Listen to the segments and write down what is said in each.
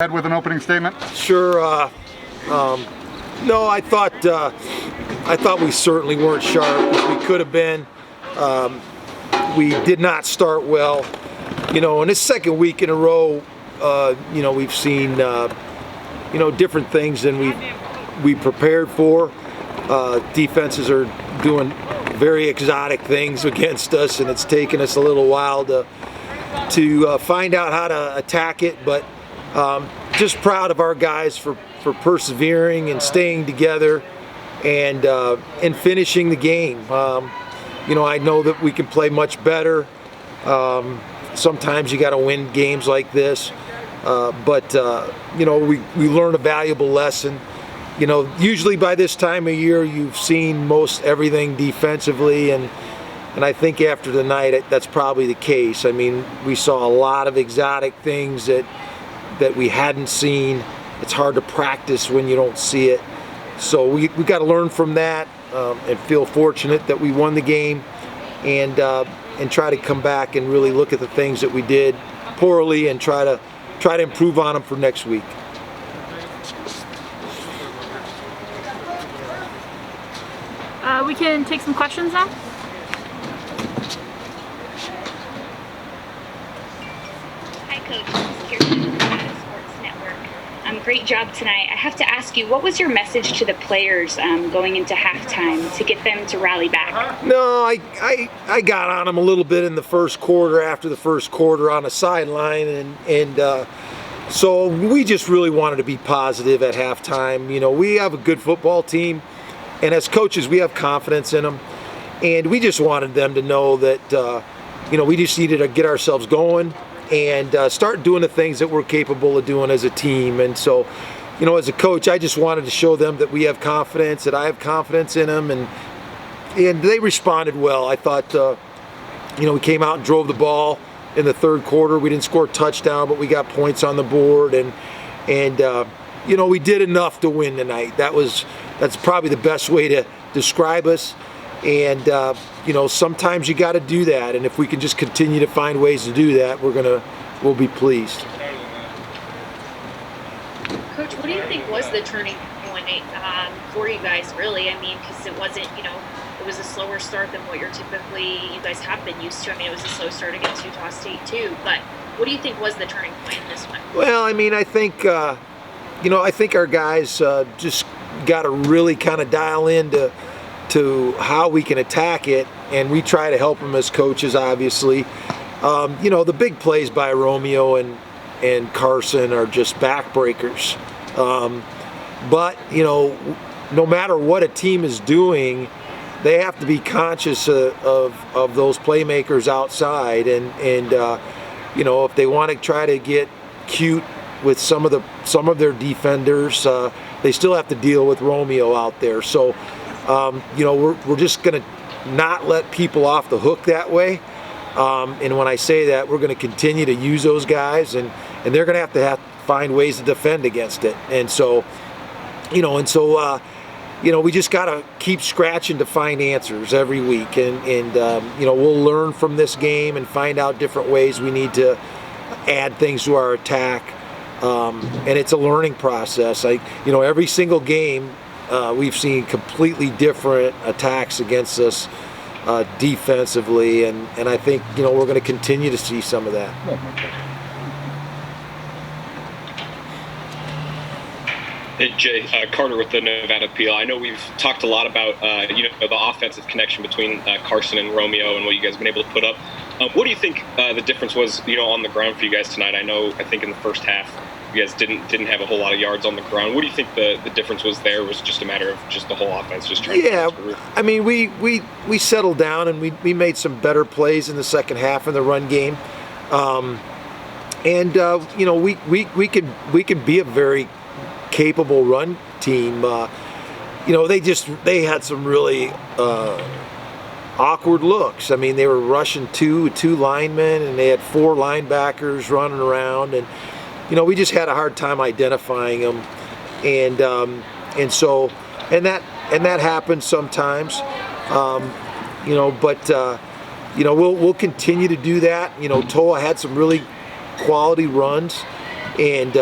Head with an opening statement. Sure. No, I thought we certainly weren't sharp as we could have been. We did not start well. In this second week in a row, we've seen different things than we prepared for. Defenses are doing very exotic things against us, and it's taken us a little while to find out how to attack it. But just proud of our guys for persevering and staying together and finishing the game. I know that we can play much better. Sometimes you got to win games like this, but we learn a valuable lesson. Usually by this time of year you've seen most everything defensively, and I think after tonight that's probably the case. I mean, we saw a lot of exotic things that we hadn't seen. It's hard to practice when you don't see it. So we got to learn from that and feel fortunate that we won the game, and try to come back and really look at the things that we did poorly and try to improve on them for next week. We can take some questions now. Hi, Coach. This is Kirsten from Sports Network. Great job tonight. I have to ask you, what was your message to the players going into halftime to get them to rally back? No, I got on them a little bit in the first quarter, after the first quarter on the sideline, and so we just really wanted to be positive at halftime. We have a good football team, and as coaches, we have confidence in them, and we just wanted them to know that we just needed to get ourselves going and start doing the things that we're capable of doing as a team. And so, as a coach, I just wanted to show them that we have confidence, that I have confidence in them, and they responded well. I thought, we came out and drove the ball in the third quarter. We didn't score a touchdown, but we got points on the board, and we did enough to win tonight. That's probably the best way to describe us. And sometimes you got to do that, and if we can just continue to find ways to do that, we'll be pleased. Coach, what do you think was the turning point for you guys, really? I mean, because it wasn't, it was a slower start than what you guys have been used to. I mean, it was a slow start against Utah State too, but what do you think was the turning point in this one? Well, I mean, I think our guys just got to really kind of dial into how we can attack it, and we try to help them as coaches, obviously. The big plays by Romeo and Carson are just backbreakers. But no matter what a team is doing, they have to be conscious of those playmakers outside, and if they want to try to get cute with some of their defenders, they still have to deal with Romeo out there. So we're just going to not let people off the hook that way. And when I say that, we're going to continue to use those guys, and they're going to have to find ways to defend against it. And so, we just got to keep scratching to find answers every week. And we'll learn from this game and find out different ways we need to add things to our attack. And it's a learning process. Every single game, we've seen completely different attacks against us defensively, and I think we're going to continue to see some of that. Hey Jay, Carter with the Nevada Appeal. I know we've talked a lot about the offensive connection between Carson and Romeo and what you guys have been able to put up. What do you think the difference was on the ground for you guys tonight? I think in the first half you guys didn't have a whole lot of yards on the ground. What do you think the difference was there? Was just a matter of just the whole offense just trying to I mean, we settled down, and we made some better plays in the second half in the run game. We could be a very capable run team. They had some really awkward looks. I mean, they were rushing two linemen, and they had 4 linebackers running around, and we just had a hard time identifying them, and that happens sometimes, but we'll continue to do that. Toa had some really quality runs, and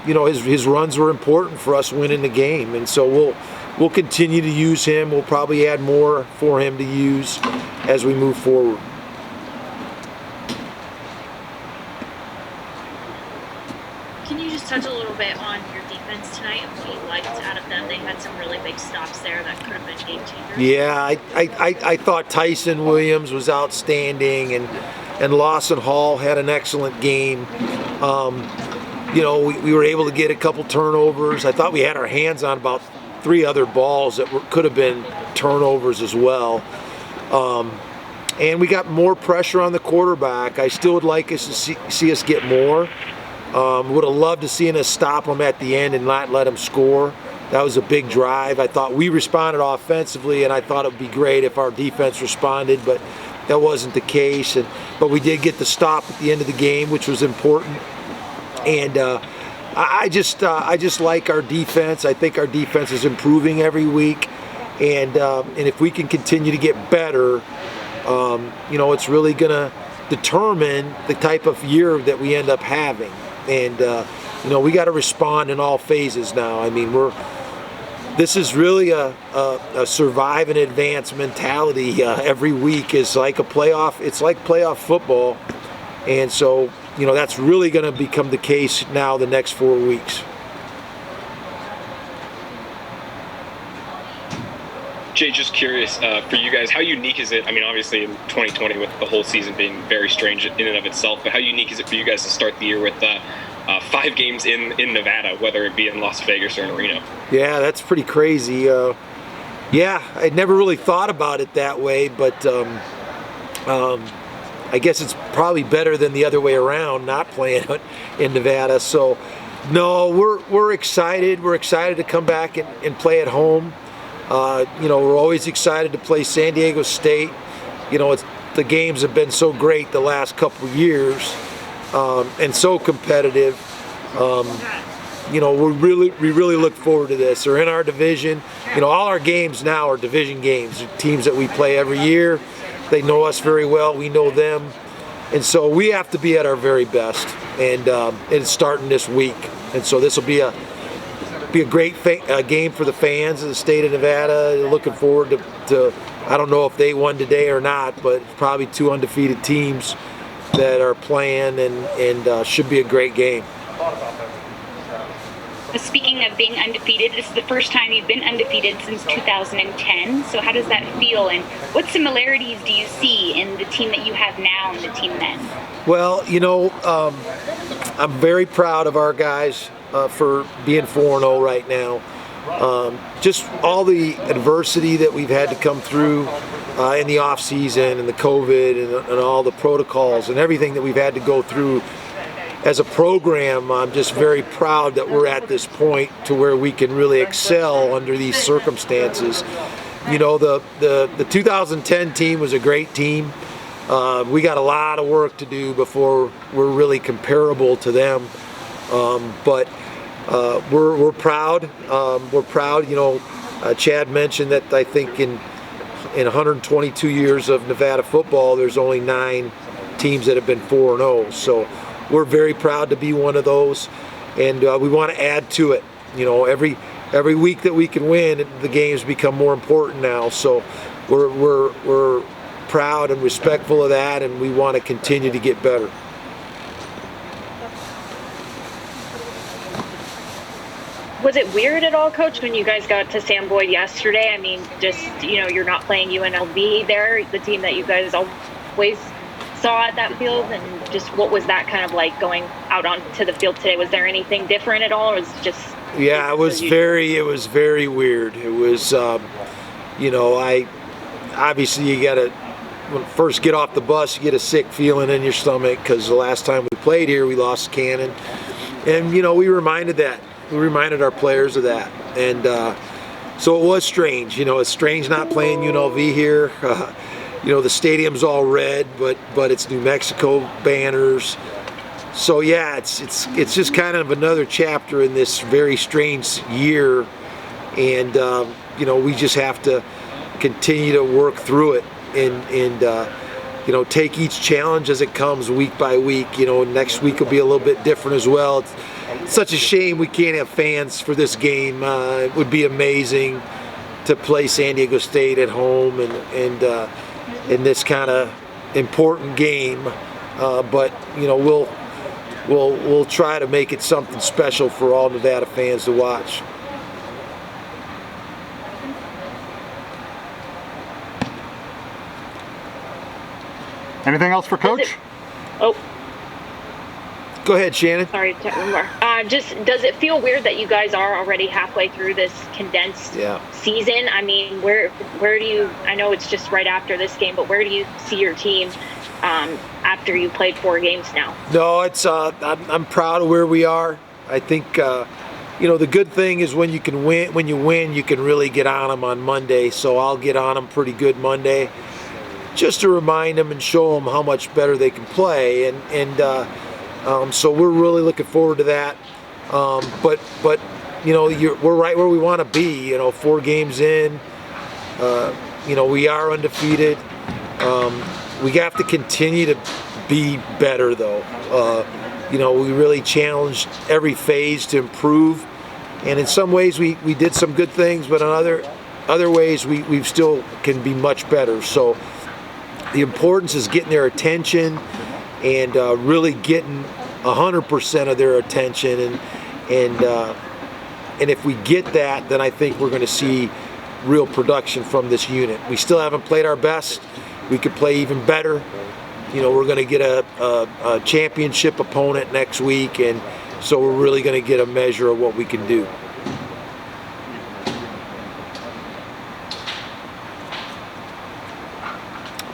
his runs were important for us winning the game, and so we'll continue to use him. We'll probably add more for him to use as we move forward. Can you just touch a little bit on your defense tonight and what you liked out of them? They had some really big stops there that could have been game changers. Yeah, I thought Tyson Williams was outstanding, and Lawson Hall had an excellent game. We were able to get a couple turnovers. I thought we had our hands on about 3 other balls that could have been turnovers as well. And we got more pressure on the quarterback. I still would like us to see us get more. Would have loved to see us stop them at the end and not let them score. That was a big drive. I thought we responded offensively, and I thought it would be great if our defense responded, but that wasn't the case. But we did get the stop at the end of the game, which was important. And I just like our defense. I think our defense is improving every week, and if we can continue to get better, it's really going to determine the type of year that we end up having. And we got to respond in all phases now. I mean, this is really a survive and advance mentality. Every week is like a playoff. It's like playoff football, and so that's really going to become the case now the next 4 weeks. Jay, just curious for you guys, how unique is it? I mean, obviously in 2020 with the whole season being very strange in and of itself, but how unique is it for you guys to start the year with 5 games in Nevada, whether it be in Las Vegas or in Reno? Yeah, that's pretty crazy. I'd never really thought about it that way, but I guess it's probably better than the other way around, not playing in Nevada. So, no, we're excited. We're excited to come back and play at home. We're always excited to play San Diego State. The games have been so great the last couple of years, and so competitive. We really look forward to this. They're in our division. All our games now are division games, teams that we play every year. They know us very well. We know them, and so we have to be at our very best. And it's starting this week, and so this will be a great game for the fans of the state of Nevada. Looking forward to I don't know if they won today or not, but probably 2 undefeated teams that are playing, and should be a great game. Speaking of being undefeated, this is the first time you've been undefeated since 2010. So how does that feel, and what similarities do you see in the team that you have now and the team then? Well, I'm very proud of our guys for being 4-0 right now. Just all the adversity that we've had to come through in the off season and the COVID and all the protocols and everything that we've had to go through as a program. I'm just very proud that we're at this point to where we can really excel under these circumstances. The 2010 team was a great team. We got a lot of work to do before we're really comparable to them. But we're proud. We're proud. Chad mentioned that I think in 122 years of Nevada football, there's only 9 teams that have been 4-0. So we're very proud to be one of those, and we want to add to it. Every week that we can win, the games become more important now. So we're proud and respectful of that, and we want to continue to get better. Was it weird at all, Coach, when you guys got to Sam Boyd yesterday? I mean, just, you're not playing UNLV there, the team that you guys always saw at that field, and just what was that kind of like going out onto the field today? Was there anything different at all, or was it just... Yeah, it was very weird. It was, obviously you got to, when you first get off the bus, you get a sick feeling in your stomach, because the last time we played here, we lost Cannon. And, we reminded our players of that. And so it was strange. It's strange not playing UNLV here. The stadium's all red, but it's New Mexico banners. So yeah, it's just kind of another chapter in this very strange year, and we just have to continue to work through it and take each challenge as it comes week by week. Next week will be a little bit different as well. such a shame we can't have fans for this game. It would be amazing to play San Diego State at home and in this kind of important game. But you know, we'll try to make it something special for all Nevada fans to watch. Anything else for Coach? Oh, Go ahead, Shannon. sorry, one more. Just does it feel weird that you guys are already halfway through this condensed season? I mean, where do you? I know it's just right after this game, but where do you see your team after you played 4 games now? No, it's I'm proud of where we are. I think you know, the good thing is when you win, you can really get on them on Monday. So I'll get on them pretty good Monday, just to remind them and show them how much better they can play. So we're really looking forward to that. But you know, we're right where we want to be. You know, 4 games in, you know, we are undefeated. We have to continue to be better, though. You know, we really challenged every phase to improve, and in some ways we did some good things, but in other ways we still can be much better. So the importance is getting their attention and really getting 100% of their attention, and if we get that, then I think we're going to see real production from this unit. We still haven't played our best. We could play even better. You know, we're going to get a championship opponent next week, and so we're really going to get a measure of what we can do.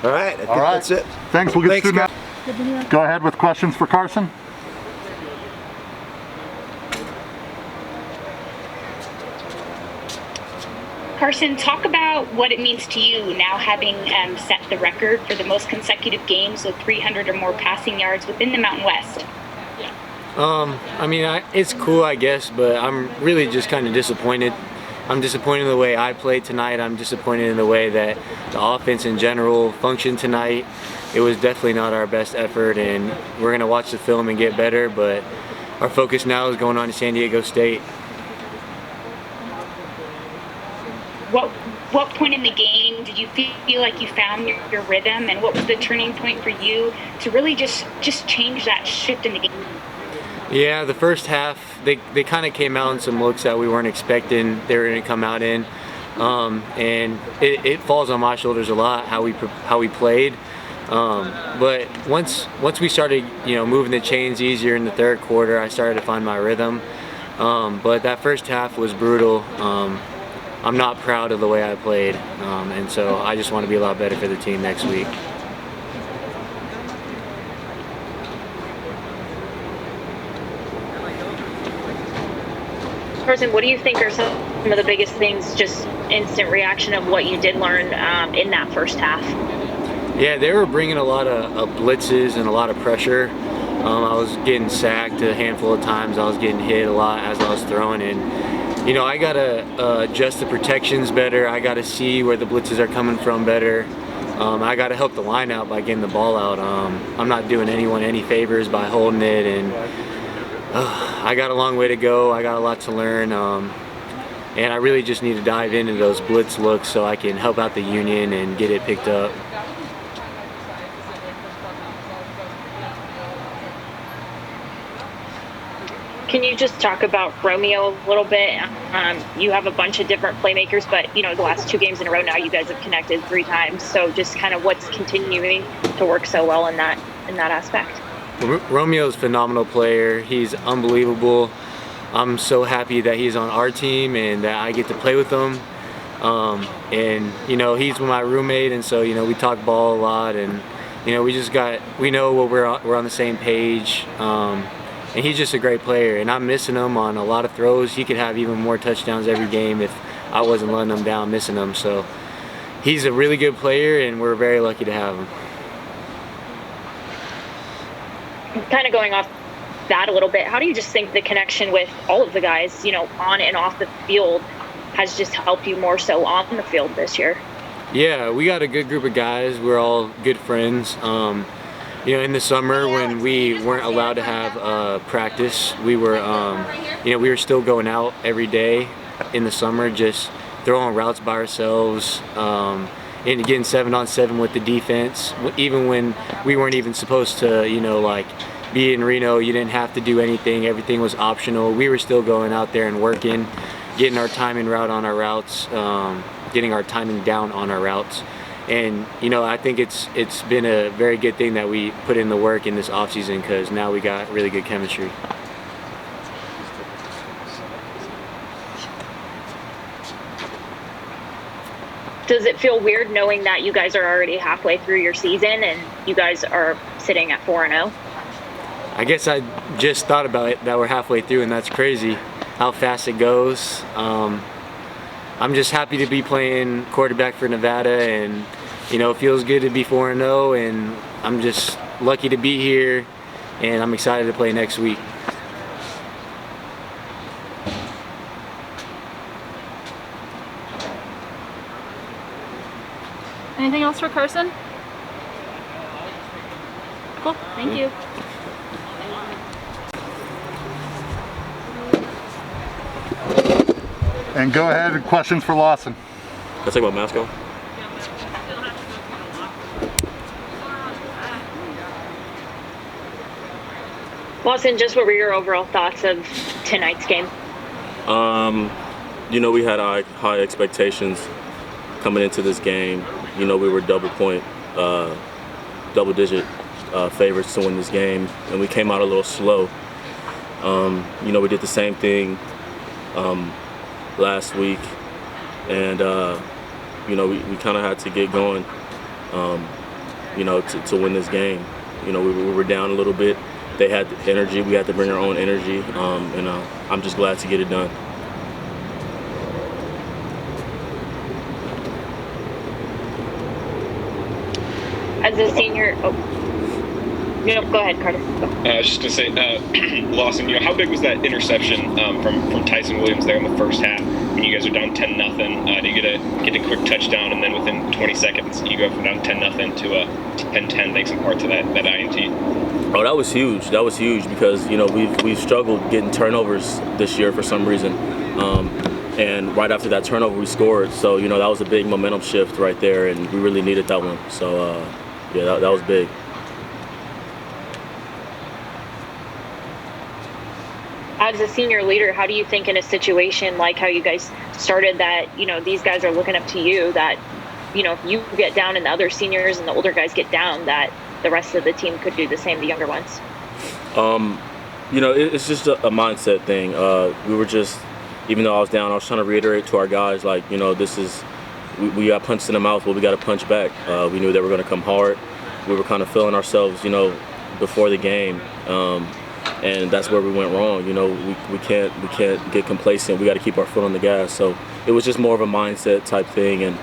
All right, I think that's it. Thanks. We'll get Thanks, student. Go ahead with questions for Carson. Carson, talk about what it means to you now having set the record for the most consecutive games with 300 or more passing yards within the Mountain West. I mean, it's cool, I guess, but I'm really just kind of disappointed. I'm disappointed in the way I played tonight. I'm disappointed in the way that the offense in general functioned tonight. It was definitely not our best effort, and we're going to watch the film and get better, but our focus now is going on to San Diego State. What point in the game did you feel like you found your rhythm, and what was the turning point for you to really just change that shift in the game? Yeah, the first half, they kind of came out in some looks that we weren't expecting they were going to come out in, and it falls on my shoulders a lot how we played. But once we started, you know, moving the chains easier in the third quarter, I started to find my rhythm. But that first half was brutal. I'm not proud of the way I played, and so I just want to be a lot better for the team next week. Carson, what do you think are some of the biggest things, just instant reaction of what you did learn in that first half? Yeah, they were bringing a lot of blitzes and a lot of pressure. I was getting sacked a handful of times. I was getting hit a lot as I was throwing, and you know, I gotta adjust the protections better. I gotta see where the blitzes are coming from better. I gotta help the line out by getting the ball out. I'm not doing anyone any favors by holding it, and I got a long way to go. I got a lot to learn, and I really just need to dive into those blitz looks so I can help out the union and get it picked up. Can you just talk about Romeo a little bit? You have a bunch of different playmakers, but you know, the last 2 games in a row now, you guys have connected 3 times. So just kind of what's continuing to work so well in that aspect? Romeo's a phenomenal player. He's unbelievable. I'm so happy that he's on our team and that I get to play with him. And you know, he's my roommate, and so you know, we talk ball a lot, and you know, we know what we're on the same page. And he's just a great player, and I'm missing him on a lot of throws. He could have even more touchdowns every game if I wasn't letting him down, missing him. So he's a really good player, and we're very lucky to have him. Kind of going off that a little bit, how do you just think the connection with all of the guys, you know, on and off the field has just helped you more so on the field this year? Yeah, we got a good group of guys. We're all good friends. in the summer when we weren't allowed to have practice, we were we were still going out every day in the summer, just throwing routes by ourselves, and getting 7-on-7 with the defense. Even when we weren't even supposed to, be in Reno, you didn't have to do anything. Everything was optional. We were still going out there and working, getting our timing route on our routes, getting our timing down on our routes. And I think it's been a very good thing that we put in the work in this offseason, because now we got really good chemistry. Does it feel weird knowing that you guys are already halfway through your season and you guys are sitting at 4-0? I guess I just thought about it, that we're halfway through, and that's crazy how fast it goes. I'm just happy to be playing quarterback for Nevada, and it feels good to be 4-0, and I'm just lucky to be here, and I'm excited to play next week. Anything else for Carson? Cool, thank you. And go ahead with questions for Lawson. Let's talk about Masco. Lawson, just what were your overall thoughts of tonight's game? We had high expectations coming into this game. We were double-digit favorites to win this game, and we came out a little slow. We did the same thing last week, and we kind of had to get going, to win this game. We were down a little bit. They had the energy. We had to bring our own energy, and I'm just glad to get it done. As a senior, go ahead, Carter. I was just gonna say, Lawson, how big was that interception from Tyson Williams there in the first half when you guys are down 10-0? Do you get a quick touchdown, and then within 20 seconds you go from down 10-0 to a 10-10 thanks in part to that INT? Oh, that was huge. That was huge because we've struggled getting turnovers this year for some reason, and right after that turnover we scored. So that was a big momentum shift right there, and we really needed that one. So that was big. As a senior leader, how do you think in a situation like how you guys started that, these guys are looking up to you, that, if you get down and the other seniors and the older guys get down, that the rest of the team could do the same, the younger ones? It's just a mindset thing. We were just, even though I was down, I was trying to reiterate to our guys, we got punched in the mouth, but we got to punch back. We knew they were going to come hard. We were kind of feeling ourselves, before the game. And that's where we went wrong. We can't get complacent. We got to keep our foot on the gas. So it was just more of a mindset type thing, and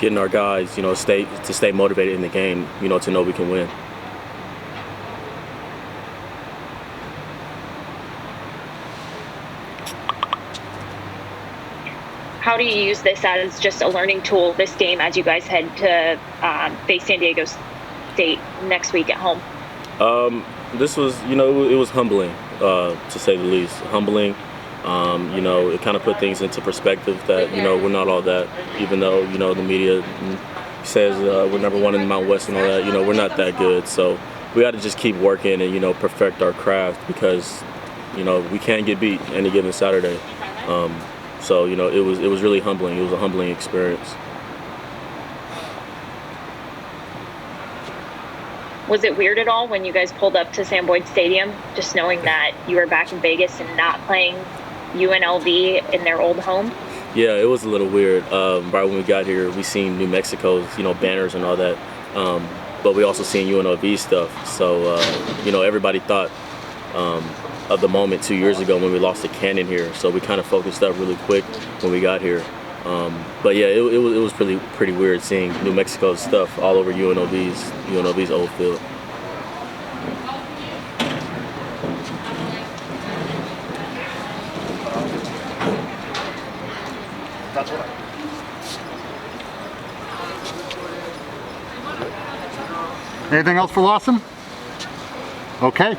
getting our guys, stay motivated in the game, to know we can win. How do you use this as just a learning tool, this game, as you guys head to face San Diego State next week at home? This was, it was humbling, to say the least. Humbling. It kind of put things into perspective that, we're not all that, even though, the media says we're number one in the Mountain West and all that, we're not that good. So we got to just keep working and, perfect our craft, because, we can't get beat any given Saturday. So, it was really humbling. It was a humbling experience. Was it weird at all when you guys pulled up to Sam Boyd Stadium, just knowing that you were back in Vegas and not playing UNLV in their old home? Yeah, it was a little weird. Right when we got here, we seen New Mexico's, banners and all that. But we also seen UNLV stuff. So, everybody thought of the moment 2 years ago when we lost to Cannon here. So we kind of focused up really quick when we got here. But yeah, it was pretty weird seeing New Mexico's stuff all over UNLV's old field. That's what Anything else for Lawson? Okay.